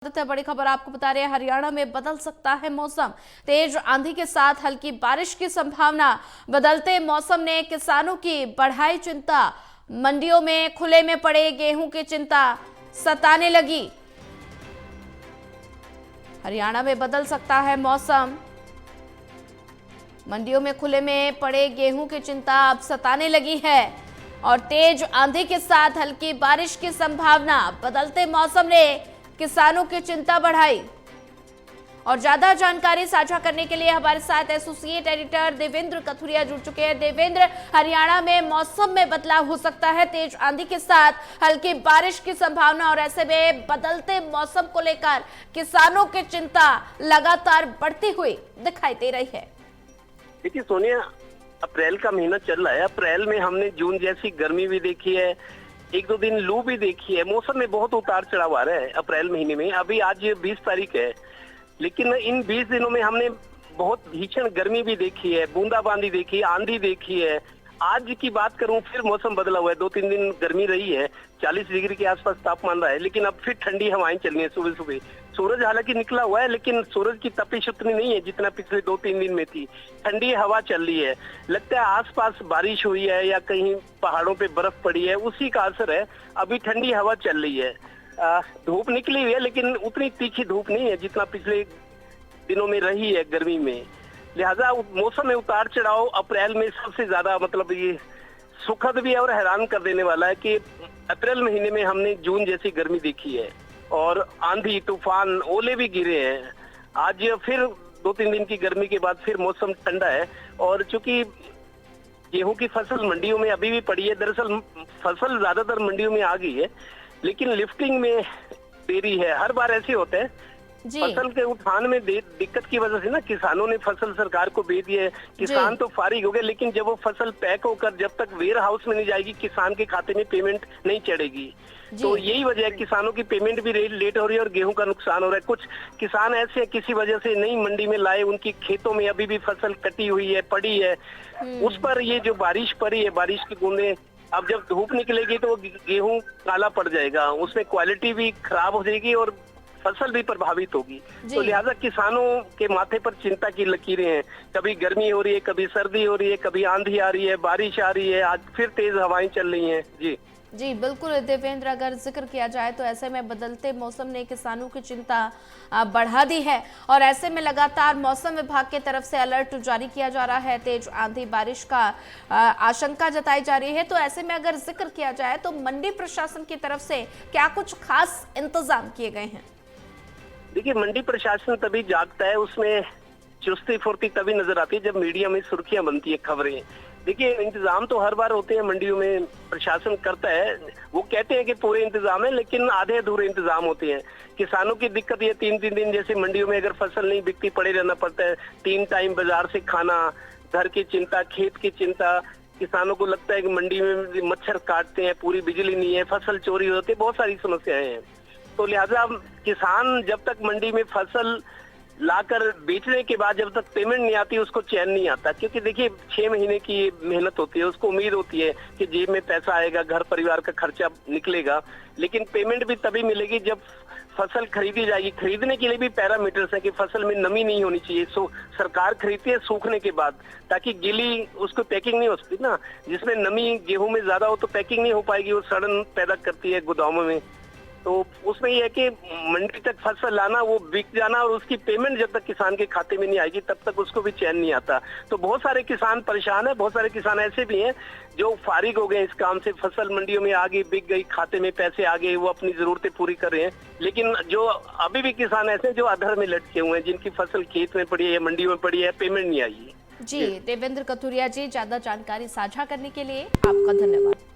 बड़ी खबर आपको बता रहे हैं, हरियाणा में बदल सकता है मौसम। तेज आंधी के साथ हल्की बारिश की संभावना। बदलते मौसम ने किसानों की बढ़ाई चिंता। मंडियों में खुले में पड़े गेहूं की चिंता सताने लगी। हरियाणा में बदल सकता है मौसम। मंडियों में खुले में पड़े गेहूं की चिंता अब सताने लगी है और तेज आंधी के साथ हल्की बारिश की संभावना। बदलते मौसम ने किसानों की चिंता बढ़ाई। और ज्यादा जानकारी साझा करने के लिए हमारे साथ एसोसिएट एडिटर देवेंद्र कथुरिया जुड़ चुके हैं। देवेंद्र, हरियाणा में मौसम में बदलाव हो सकता है, तेज आंधी के साथ हल्की बारिश की संभावना और ऐसे में बदलते मौसम को लेकर किसानों की चिंता लगातार बढ़ती हुई दिखाई दे रही है। देखिए सोनिया, अप्रैल का महीना चल रहा है। अप्रैल में हमने जून जैसी गर्मी भी देखी है, एक दो दिन लू भी देखी है। मौसम में बहुत उतार चढ़ाव आ रहा है अप्रैल महीने में। अभी आज 20 तारीख है, लेकिन इन 20 दिनों में हमने बहुत भीषण गर्मी भी देखी है, बूंदाबांदी देखी है, आंधी देखी है। आज की बात करूं, फिर मौसम बदला हुआ है। 2-3 दिन गर्मी रही है, 40 डिग्री के आसपास तापमान रहा है, लेकिन अब फिर ठंडी हवाएं चल रही है सुबह सुबह। सूरज हालांकि निकला हुआ है, लेकिन सूरज की तपिश उतनी नहीं है जितना पिछले 2-3 दिन में थी। ठंडी हवा चल रही है। लगता है आसपास बारिश हुई है या कहीं पहाड़ों पे बर्फ पड़ी है, उसी का असर है। अभी ठंडी हवा चल रही है। धूप निकली हुई है, लेकिन उतनी तीखी धूप नहीं है जितना पिछले दिनों में रही है गर्मी में। लिहाजा मौसम में उतार चढ़ाव अप्रैल में सबसे ज्यादा मतलब ये सुखद भी है और हैरान कर देने वाला है कि अप्रैल महीने में हमने जून जैसी गर्मी देखी है और आंधी तूफान ओले भी गिरे हैं। आज फिर 2-3 दिन की गर्मी के बाद फिर मौसम ठंडा है। और चूंकि गेहूं की फसल मंडियों में अभी भी पड़ी है, दरअसल फसल ज्यादातर मंडियों में आ गई है, लेकिन लिफ्टिंग में देरी है। हर बार ऐसे होते हैं, फसल के उठान में दिक्कत की वजह से ना किसानों ने फसल सरकार को भेज दी है। किसान तो फारिग हो गए, लेकिन जब वो फसल पैक होकर जब तक वेयर हाउस में नहीं जाएगी, किसान के खाते में पेमेंट नहीं चढ़ेगी। तो यही वजह है, किसानों की पेमेंट भी लेट हो रही है और गेहूं का नुकसान हो रहा है। कुछ किसान ऐसे किसी वजह से नहीं मंडी में लाए, उनकी खेतों में अभी भी फसल कटी हुई है, पड़ी है। उस पर ये जो बारिश पड़ी है, बारिश की बूंदें, अब जब धूप निकलेगी तो गेहूं काला पड़ जाएगा, उसमें क्वालिटी भी खराब हो जाएगी और फसल भी प्रभावित होगी। तो लिहाजा किसानों के माथे पर चिंता की लकीरें हैं। कभी गर्मी हो रही है, कभी सर्दी हो रही है, कभी आंधी आ रही है, बारिश आ रही है, आज फिर तेज हवाएं चल रही हैं। जी बिल्कुल देवेंद्र, अगर जिक्र किया जाए तो ऐसे में बदलते मौसम ने किसानों की चिंता बढ़ा दी है और ऐसे में लगातार मौसम विभाग की तरफ से अलर्ट जारी किया जा रहा है। तेज आंधी बारिश का आशंका जताई जा रही है। तो ऐसे में अगर जिक्र किया जाए तो मंडी प्रशासन की तरफ से क्या कुछ खास इंतजाम किए गए हैं? देखिए, मंडी प्रशासन तभी जागता है, उसमें चुस्ती फुर्ती तभी नजर आती है जब मीडिया में सुर्खियां बनती है, खबरें। देखिए, इंतजाम तो हर बार होते हैं मंडियों में, प्रशासन करता है। वो कहते हैं कि पूरे इंतजाम है, लेकिन आधे अधूरे इंतजाम होते हैं। किसानों की दिक्कत ये 3-3 दिन जैसे मंडियों में अगर फसल नहीं बिकती, पड़े रहना पड़ता है। 3 टाइम बाजार से खाना, घर की चिंता, खेत की चिंता। किसानों को लगता है कि मंडी में मच्छर काटते हैं, पूरी बिजली नहीं है, फसल चोरी होती है, बहुत सारी समस्याएं हैं। तो लिहाजा किसान जब तक मंडी में फसल लाकर बेचने के बाद जब तक पेमेंट नहीं आती, उसको चैन नहीं आता। क्योंकि देखिए, 6 महीने की मेहनत होती है, उसको उम्मीद होती है कि जेब में पैसा आएगा, घर परिवार का खर्चा निकलेगा। लेकिन पेमेंट भी तभी मिलेगी जब फसल खरीदी जाएगी। खरीदने के लिए भी पैरामीटर्स है कि फसल में नमी नहीं होनी चाहिए। सरकार खरीदती है सूखने के बाद, ताकि गीली उसको पैकिंग नहीं हो सकती ना। जिसमें नमी गेहूं में ज्यादा हो तो पैकिंग नहीं हो पाएगी, वो सड़न पैदा करती है गोदामों में। तो उसमें यह है कि मंडी तक फसल लाना, वो बिक जाना, और उसकी पेमेंट जब तक किसान के खाते में नहीं आएगी तब तक उसको भी चैन नहीं आता। तो बहुत सारे किसान परेशान है। बहुत सारे किसान ऐसे भी हैं जो फारिग हो गए इस काम से। फसल मंडियों में आ गई, बिक गई, खाते में पैसे आ गए, वो अपनी जरूरतें पूरी कर रहे हैं। लेकिन जो अभी भी किसान ऐसे हैं जो अधर में लटके हुए हैं, जिनकी फसल खेत में पड़ी है, मंडियों में पड़ी है, पेमेंट नहीं आई है। जी देवेंद्र कथुरिया जी, ज्यादा जानकारी साझा करने के लिए आपका धन्यवाद।